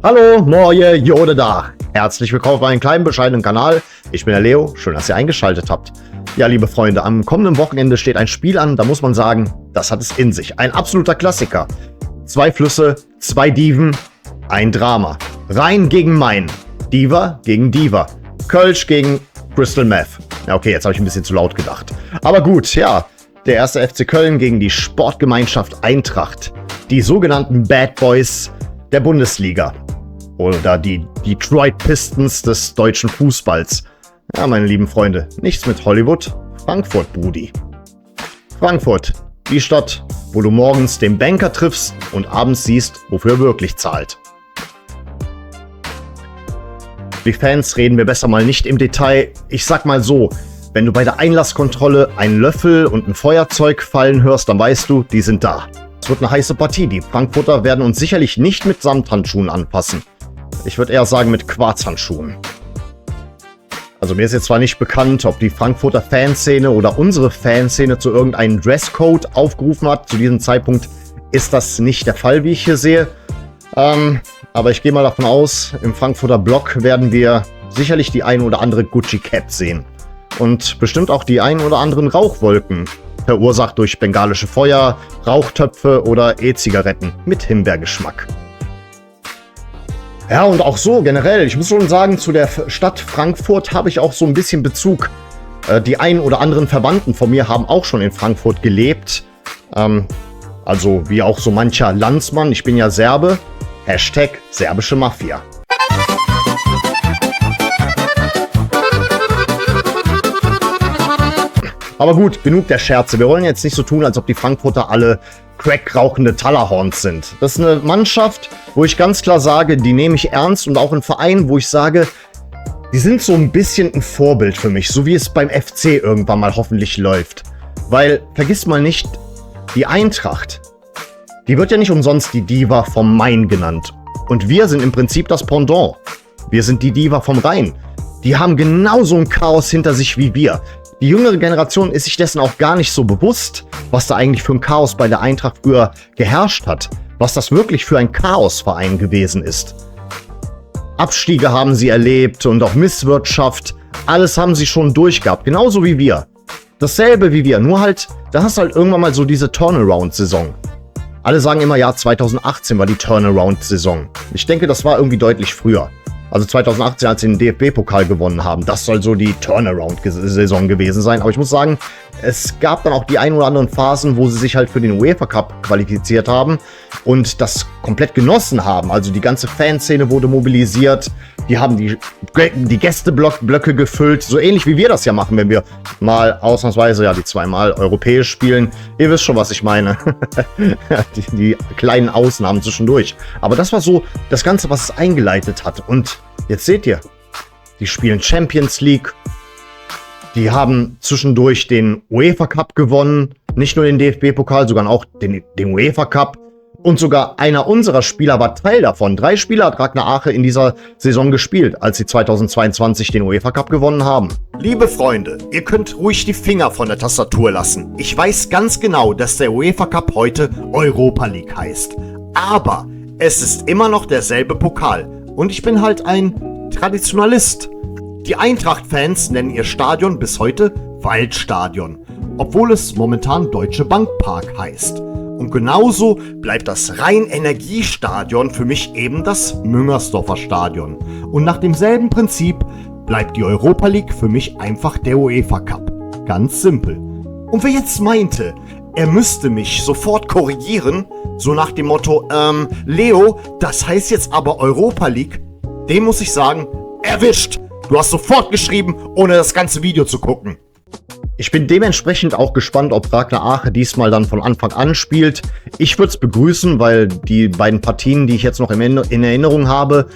Hallo, Moje, Jode da. Herzlich willkommen auf meinem kleinen, bescheidenen Kanal. Ich bin der Leo, schön, dass ihr eingeschaltet habt. Ja, liebe Freunde, am kommenden Wochenende steht ein Spiel an, da muss man sagen, das hat es in sich. Ein absoluter Klassiker. 2 Flüsse, 2 Diven, ein Drama. Rhein gegen Main, Diva gegen Diva, Kölsch gegen Crystal Meth. Ja, okay, jetzt habe ich ein bisschen zu laut gedacht. Aber gut, ja, der erste FC Köln gegen die Sportgemeinschaft Eintracht. Die sogenannten Bad Boys der Bundesliga. Oder die Detroit Pistons des deutschen Fußballs. Ja, meine lieben Freunde, nichts mit Hollywood, Frankfurt, Brudi. Frankfurt, die Stadt, wo du morgens den Banker triffst und abends siehst, wofür er wirklich zahlt. Die Fans reden wir besser mal nicht im Detail. Ich sag mal so, wenn du bei der Einlasskontrolle einen Löffel und ein Feuerzeug fallen hörst, dann weißt du, die sind da. Es wird eine heiße Partie. Die Frankfurter werden uns sicherlich nicht mit Samthandschuhen anpassen. Ich würde eher sagen mit Quarzhandschuhen. Also mir ist jetzt zwar nicht bekannt, ob die Frankfurter Fanszene oder unsere Fanszene zu irgendeinem Dresscode aufgerufen hat. Zu diesem Zeitpunkt ist das nicht der Fall, wie ich hier sehe. Aber ich gehe mal davon aus, im Frankfurter Block werden wir sicherlich die ein oder andere Gucci-Cap sehen. Und bestimmt auch die ein oder anderen Rauchwolken, verursacht durch bengalische Feuer, Rauchtöpfe oder E-Zigaretten mit Himbeergeschmack. Ja, und auch so generell, ich muss schon sagen, zu der Stadt Frankfurt habe ich auch so ein bisschen Bezug. Die ein oder anderen Verwandten von mir haben auch schon in Frankfurt gelebt. Also wie auch so mancher Landsmann, ich bin ja Serbe. Hashtag serbische Mafia. Aber gut, genug der Scherze. Wir wollen jetzt nicht so tun, als ob die Frankfurter alle crackrauchende Tallerhorns sind. Das ist eine Mannschaft, wo ich ganz klar sage, die nehme ich ernst, und auch ein Verein, wo ich sage, die sind so ein bisschen ein Vorbild für mich, so wie es beim FC irgendwann mal hoffentlich läuft. Weil, vergiss mal nicht, die Eintracht, die wird ja nicht umsonst die Diva vom Main genannt. Und wir sind im Prinzip das Pendant. Wir sind die Diva vom Rhein. Die haben genauso ein Chaos hinter sich wie wir. Die jüngere Generation ist sich dessen auch gar nicht so bewusst, was da eigentlich für ein Chaos bei der Eintracht früher geherrscht hat. Was das wirklich für ein Chaosverein gewesen ist. Abstiege haben sie erlebt und auch Misswirtschaft. Alles haben sie schon durchgehabt, genauso wie wir. Dasselbe wie wir, nur halt, da hast du halt irgendwann mal so diese Turnaround-Saison. Alle sagen immer, ja, 2018 war die Turnaround-Saison. Ich denke, das war irgendwie deutlich früher. Also 2018, als sie den DFB-Pokal gewonnen haben. Das soll so die Turnaround-Saison gewesen sein. Aber ich muss sagen, es gab dann auch die ein oder anderen Phasen, wo sie sich halt für den UEFA Cup qualifiziert haben und das komplett genossen haben. Also die ganze Fanszene wurde mobilisiert. Die haben die Gästeblöcke gefüllt. So ähnlich wie wir das ja machen, wenn wir mal ausnahmsweise ja die 2-mal europäisch spielen. Ihr wisst schon, was ich meine. die kleinen Ausnahmen zwischendurch. Aber das war so das Ganze, was es eingeleitet hat. Und jetzt seht ihr, die spielen Champions League. Die haben zwischendurch den UEFA Cup gewonnen. Nicht nur den DFB-Pokal, sogar auch den UEFA Cup. Und sogar einer unserer Spieler war Teil davon. 3 Spieler hat Ragnar Ache in dieser Saison gespielt, als sie 2022 den UEFA Cup gewonnen haben. Liebe Freunde, ihr könnt ruhig die Finger von der Tastatur lassen. Ich weiß ganz genau, dass der UEFA Cup heute Europa League heißt. Aber es ist immer noch derselbe Pokal. Und ich bin halt ein Traditionalist. Die Eintracht-Fans nennen ihr Stadion bis heute Waldstadion, obwohl es momentan Deutsche Bank Park heißt. Und genauso bleibt das Rhein-Energie-Stadion für mich eben das Müngersdorfer Stadion. Und nach demselben Prinzip bleibt die Europa League für mich einfach der UEFA Cup. Ganz simpel. Und wer jetzt meinte, er müsste mich sofort korrigieren, so nach dem Motto, Leo, das heißt jetzt aber Europa League, dem muss ich sagen, erwischt! Du hast sofort geschrieben, ohne das ganze Video zu gucken. Ich bin dementsprechend auch gespannt, ob Ragnar Ache diesmal dann von Anfang an spielt. Ich würde es begrüßen, weil die beiden Partien, die ich jetzt noch in Erinnerung habe,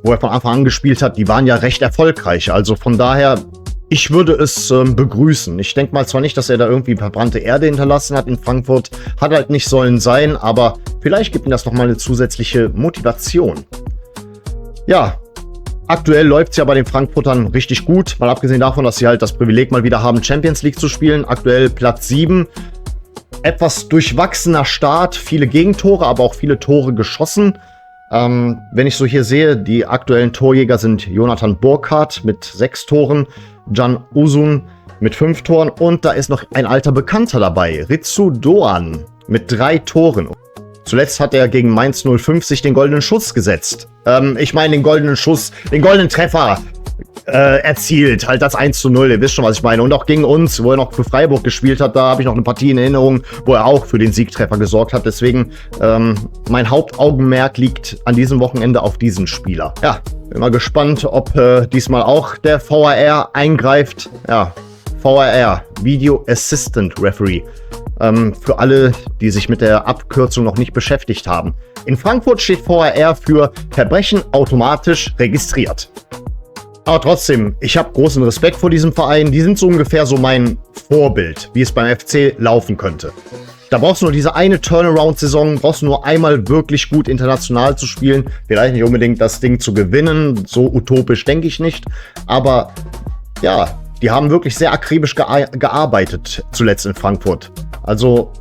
wo er von Anfang an gespielt hat, die waren ja recht erfolgreich. Also von daher, ich würde es begrüßen. Ich denke mal zwar nicht, dass er da irgendwie verbrannte Erde hinterlassen hat in Frankfurt. Hat halt nicht sollen sein, aber vielleicht gibt ihm das nochmal eine zusätzliche Motivation. Ja. Aktuell läuft es ja bei den Frankfurtern richtig gut, mal abgesehen davon, dass sie halt das Privileg mal wieder haben, Champions League zu spielen. Aktuell Platz 7. Etwas durchwachsener Start, viele Gegentore, aber auch viele Tore geschossen. Wenn ich so hier sehe, die aktuellen Torjäger sind Jonathan Burkhardt mit 6 Toren, Can Uzun mit 5 Toren und da ist noch ein alter Bekannter dabei, Ritsu Doğan mit 3 Toren. Zuletzt hat er gegen Mainz 05 sich den goldenen Schuss gesetzt. Ich meine den goldenen Schuss, den goldenen Treffer erzielt. Halt das 1:0, ihr wisst schon, was ich meine. Und auch gegen uns, wo er noch für Freiburg gespielt hat, da habe ich noch eine Partie in Erinnerung, wo er auch für den Siegtreffer gesorgt hat. Deswegen, mein Hauptaugenmerk liegt an diesem Wochenende auf diesen Spieler. Ja, bin mal gespannt, ob diesmal auch der VAR eingreift. Ja, VAR, Video Assistant Referee. Für alle, die sich mit der Abkürzung noch nicht beschäftigt haben. In Frankfurt steht VAR für Verbrechen automatisch registriert. Aber trotzdem, ich habe großen Respekt vor diesem Verein. Die sind so ungefähr so mein Vorbild, wie es beim FC laufen könnte. Da brauchst du nur diese eine Turnaround-Saison, brauchst du nur einmal wirklich gut international zu spielen. Vielleicht nicht unbedingt das Ding zu gewinnen, so utopisch denke ich nicht. Aber ja, die haben wirklich sehr akribisch gearbeitet zuletzt in Frankfurt. Also,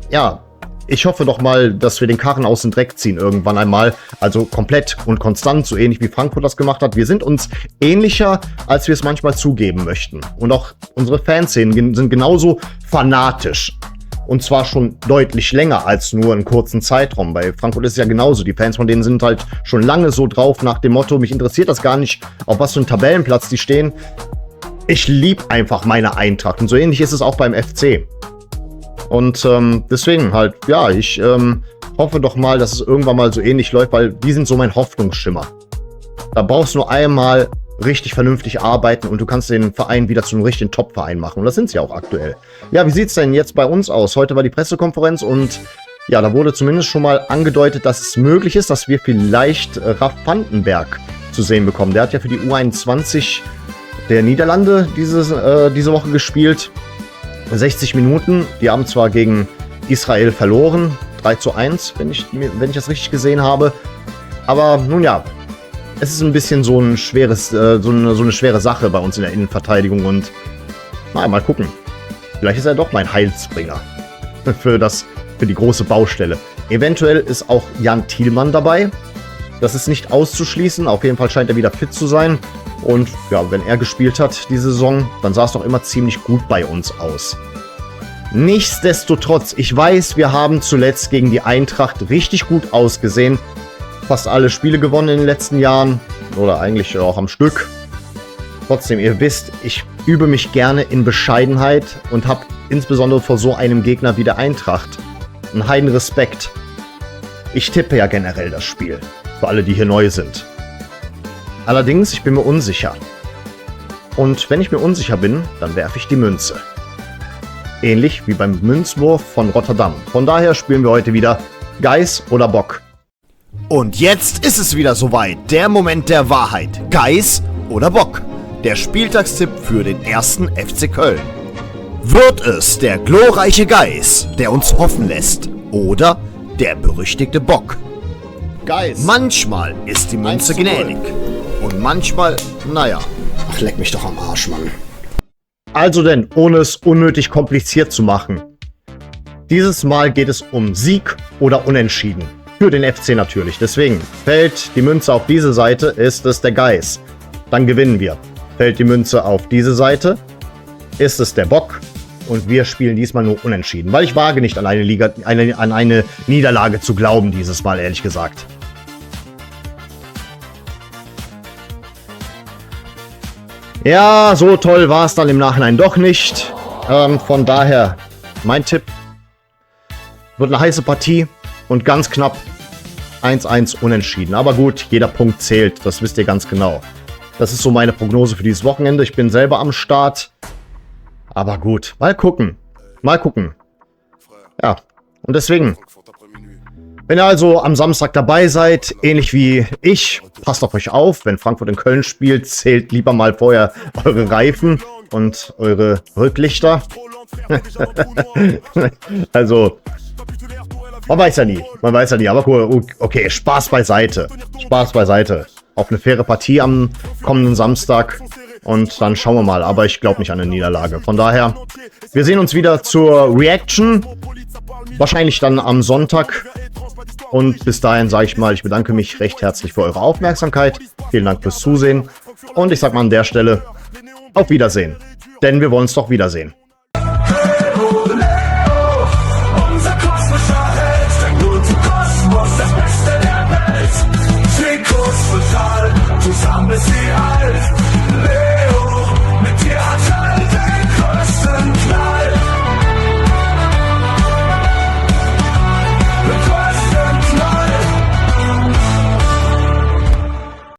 ja, ich hoffe doch mal, dass wir den Karren aus dem Dreck ziehen irgendwann einmal. Also komplett und konstant, so ähnlich wie Frankfurt das gemacht hat. Wir sind uns ähnlicher, als wir es manchmal zugeben möchten. Und auch unsere Fanszenen sind genauso fanatisch. Und zwar schon deutlich länger als nur einen kurzen Zeitraum. Bei Frankfurt ist es ja genauso. Die Fans von denen sind halt schon lange so drauf nach dem Motto, mich interessiert das gar nicht, auf was für einen Tabellenplatz die stehen. Ich liebe einfach meine Eintracht. Und so ähnlich ist es auch beim FC. Und deswegen halt, ja, ich hoffe doch mal, dass es irgendwann mal so ähnlich läuft, weil die sind so mein Hoffnungsschimmer. Da brauchst du nur einmal richtig vernünftig arbeiten und du kannst den Verein wieder zu einem richtigen Top-Verein machen. Und das sind sie auch aktuell. Ja, wie sieht es denn jetzt bei uns aus? Heute war die Pressekonferenz und ja, da wurde zumindest schon mal angedeutet, dass es möglich ist, dass wir vielleicht Raf Vandenberg zu sehen bekommen. Der hat ja für die U21 der Niederlande diese Woche gespielt. 60 Minuten. Die haben zwar gegen Israel verloren, 3:1, wenn ich das richtig gesehen habe. Aber nun ja, es ist ein bisschen so ein schweres, so eine schwere Sache bei uns in der Innenverteidigung und naja, mal gucken. Vielleicht ist er doch mein Heilsbringer für die große Baustelle. Eventuell ist auch Jan Thielmann dabei. Das ist nicht auszuschließen. Auf jeden Fall scheint er wieder fit zu sein. Und ja, wenn er gespielt hat diese Saison, dann sah es doch immer ziemlich gut bei uns aus. Nichtsdestotrotz, ich weiß, wir haben zuletzt gegen die Eintracht richtig gut ausgesehen. Fast alle Spiele gewonnen in den letzten Jahren. Oder eigentlich auch am Stück. Trotzdem, ihr wisst, ich übe mich gerne in Bescheidenheit und habe insbesondere vor so einem Gegner wie der Eintracht einen heiden Respekt. Ich tippe ja generell das Spiel. Für alle, die hier neu sind. Allerdings, ich bin mir unsicher. Und wenn ich mir unsicher bin, dann werfe ich die Münze. Ähnlich wie beim Münzwurf von Rotterdam. Von daher spielen wir heute wieder Geiß oder Bock. Und jetzt ist es wieder soweit. Der Moment der Wahrheit. Geiß oder Bock. Der Spieltagstipp für den ersten FC Köln. Wird es der glorreiche Geiß, der uns hoffen lässt? Oder der berüchtigte Bock? Geiß. Manchmal ist die Münze gnädig. Und manchmal, naja. Ach, leck mich doch am Arsch, Mann. Also denn, ohne es unnötig kompliziert zu machen. Dieses Mal geht es um Sieg oder Unentschieden. Für den FC natürlich. Deswegen, fällt die Münze auf diese Seite, ist es der Geiß. Dann gewinnen wir. Fällt die Münze auf diese Seite, ist es der Bock. Und wir spielen diesmal nur unentschieden. Weil ich wage nicht an eine Niederlage zu glauben dieses Mal, ehrlich gesagt. Ja, so toll war es dann im Nachhinein doch nicht. Von daher, mein Tipp wird eine heiße Partie und ganz knapp 1:1 unentschieden. Aber gut, jeder Punkt zählt, das wisst ihr ganz genau. Das ist so meine Prognose für dieses Wochenende. Ich bin selber am Start. Aber gut, mal gucken. Mal gucken. Ja, und deswegen, wenn ihr also am Samstag dabei seid, ähnlich wie ich, passt auf euch auf. Wenn Frankfurt in Köln spielt, zählt lieber mal vorher eure Reifen und eure Rücklichter. Also, man weiß ja nie. Man weiß ja nie. Aber cool, okay, Spaß beiseite. Spaß beiseite. Auf eine faire Partie am kommenden Samstag. Und dann schauen wir mal. Aber ich glaube nicht an eine Niederlage. Von daher, wir sehen uns wieder zur Reaction. Wahrscheinlich dann am Sonntag. Und bis dahin sage ich mal, ich bedanke mich recht herzlich für eure Aufmerksamkeit. Vielen Dank fürs Zusehen. Und ich sage mal an der Stelle, auf Wiedersehen. Denn wir wollen es doch wiedersehen.